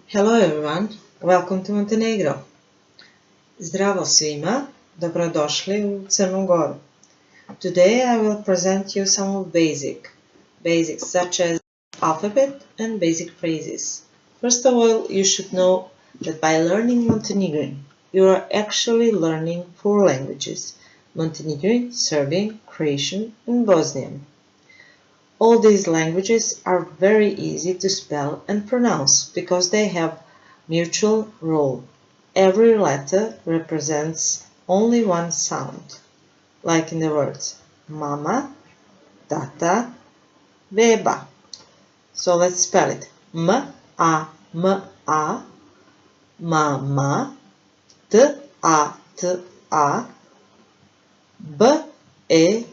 Hello everyone, welcome to Montenegro. Zdravo svima, dobrodošli u Crnu Goru. Today I will present you some of basics such as alphabet and basic phrases. First of all, you should know that by learning Montenegrin, you are actually learning 4 languages: Montenegrin, Serbian, Croatian, and Bosnian. All these languages are very easy to spell and pronounce because they have mutual rule. Every letter represents only one sound, like in the words mama, tata, beba. So let's spell it. M-A, mama, T-A, B-E-B-A,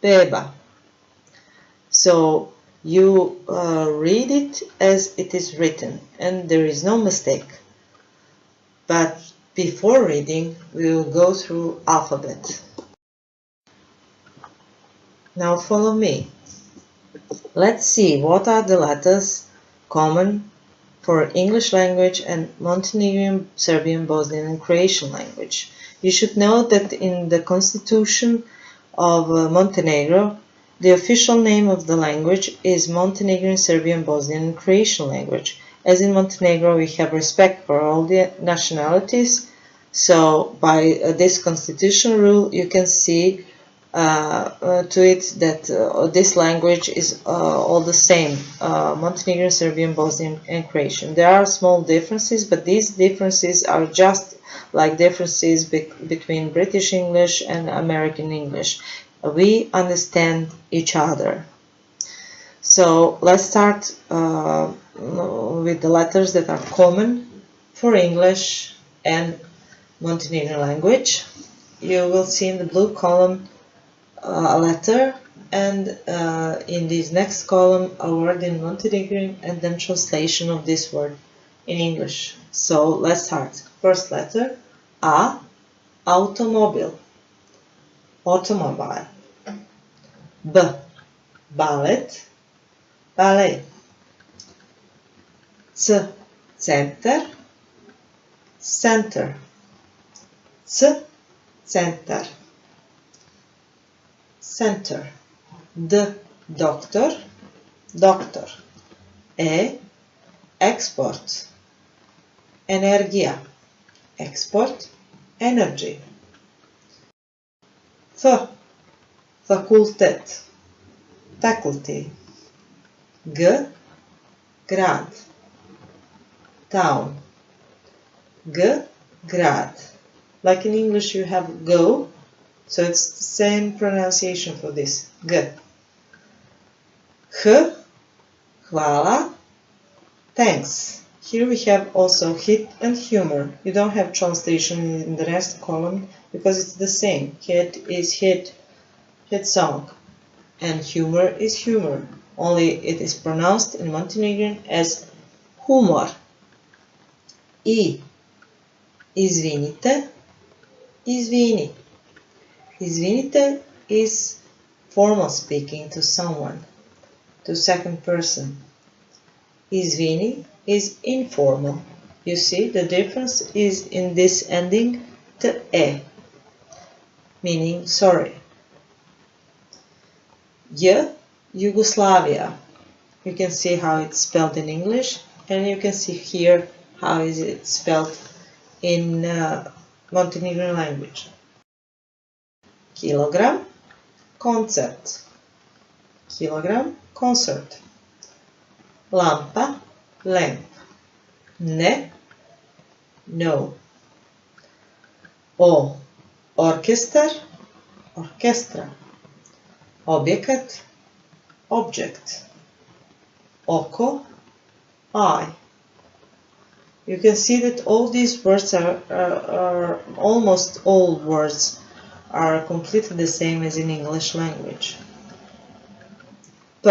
beba. So you read it as it is written, and there is no mistake. But before reading, we will go through alphabet. Now follow me. Let's see what are the letters common for English language and Montenegrin, Serbian, Bosnian, and Croatian language. You should know that in the constitution of Montenegro, the official name of the language is Montenegrin, Serbian, Bosnian, and Croatian language. As in Montenegro, we have respect for all the nationalities. So by this constitutional rule, you can see to it that this language is all the same: Montenegrin, Serbian, Bosnian, and Croatian. There are small differences, but these differences are just like differences between British English and American English. We understand each other. So let's start with the letters that are common for English and Montenegrin language. You will see in the blue column a letter, and in this next column a word in Montenegrin, and then translation of this word in English. So let's start. First letter A, automobile, automobile. B, ballet, ballet. C, center, center. C, center, center. D, doctor, doctor. E, export, energia, export, energy. F, fakultet, faculty. G, grad, town. G, grad. Like in English you have go, so it's the same pronunciation for this. G. H, hvala, thanks. Here we have also hit and humor. You don't have translation in the next column because it's the same. Hit is hit song, and humor is humor. Only it is pronounced in Montenegrin as humor. I, izvinite, izvini. Izvinite is formal speaking to someone, to second person. Izvini is informal. You see, the difference is in this ending te, meaning sorry. J, Yugoslavia. You can see how it's spelled in English, and you can see here how is it spelled in Montenegrin language. Kilogram, concert. Kilogram, concert. Lampa, lamp. Ne, no. O, orchestra, orchestra. Objekat, object. Oko, eye. You can see that all these words are almost all words are completely the same as in English language. P,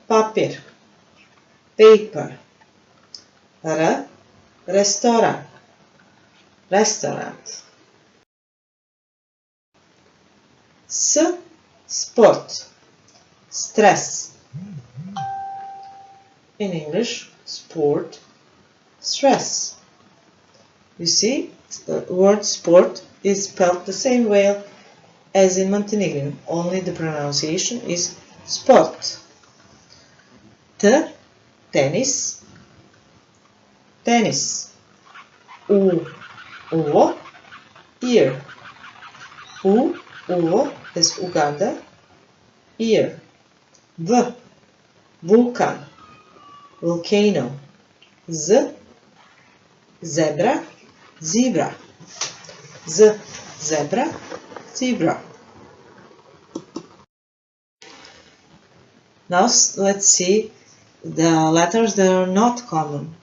papir, paper. R, restaurant, restaurant. S, sport, stress. in English, sport, stress. You see, the word sport is spelled the same way as in Montenegrin, only the pronunciation is sport. Tenis, tennis. Uvo, ear. Uvo is Uganda, ear. Vulcan, volcano. Zebra, zebra. Zebra, zebra. Now let's see the letters that are not common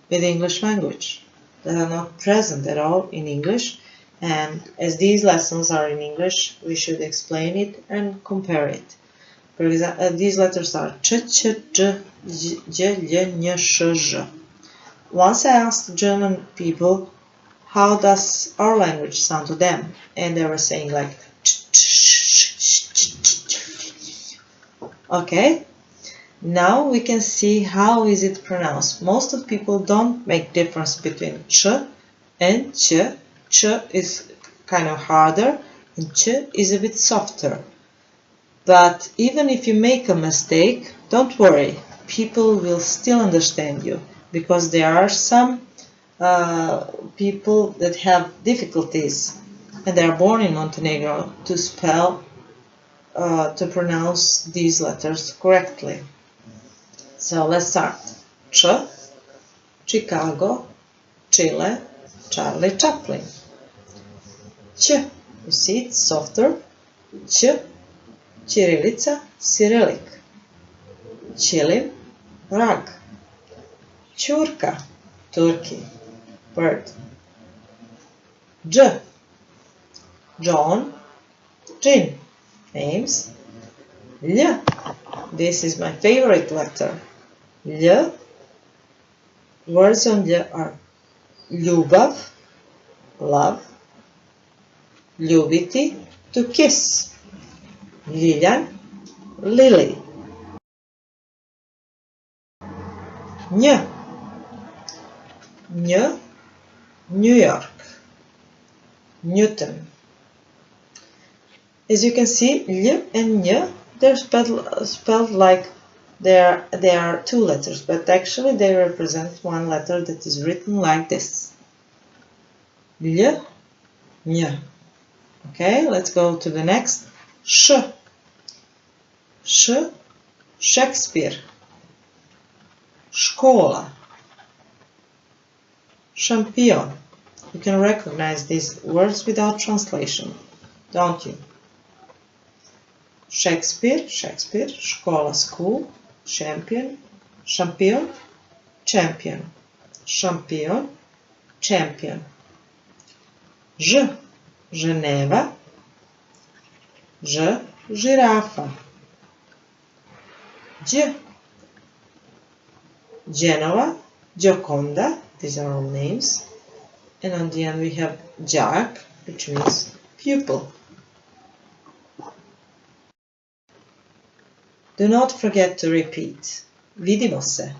with the English language, that are not present at all in English, and as these lessons are in English, we should explain it and compare it. For example, these letters are ch, ch, j, j, j, n, sh, j. Once I asked German people how does our language sound to them, and they were saying like ch, ch, ch, ch, ch. Okay, now we can see how is it pronounced. Most of people don't make difference between ch and ch. Ch is kind of harder and ch is a bit softer. But even if you make a mistake, don't worry, people will still understand you, because there are some people that have difficulties and they are born in Montenegro to spell, to pronounce these letters correctly. So let's start. Ch, Chicago, Chile, Charlie Chaplin. Ch, you see it's softer. Ch, Chirilica, Cyrillic. Chilim, rag. Churka, Turkey, bird. J, John, Jin, names. L, this is my favorite letter. L, words on L are ljubav, love, ljubiti, to kiss. Liljan, lily. Nj, Nj, New York, Newton. As you can see, L and Nj, they're spelled like they are two letters, but actually they represent one letter that is written like this. L, Nj. Okay, let's go to the next. Sh, Sh, Shakespeare, Škola, Champion. You can recognize these words without translation, don't you? Shakespeare, Shakespeare, Škola, school, champion, champion, champion, champion, champion. Ž, Geneva, Ž, Girafa. J, Genoa, Gioconda, these are all names. And on the end we have đak, which means pupil. Do not forget to repeat. Vidimo se.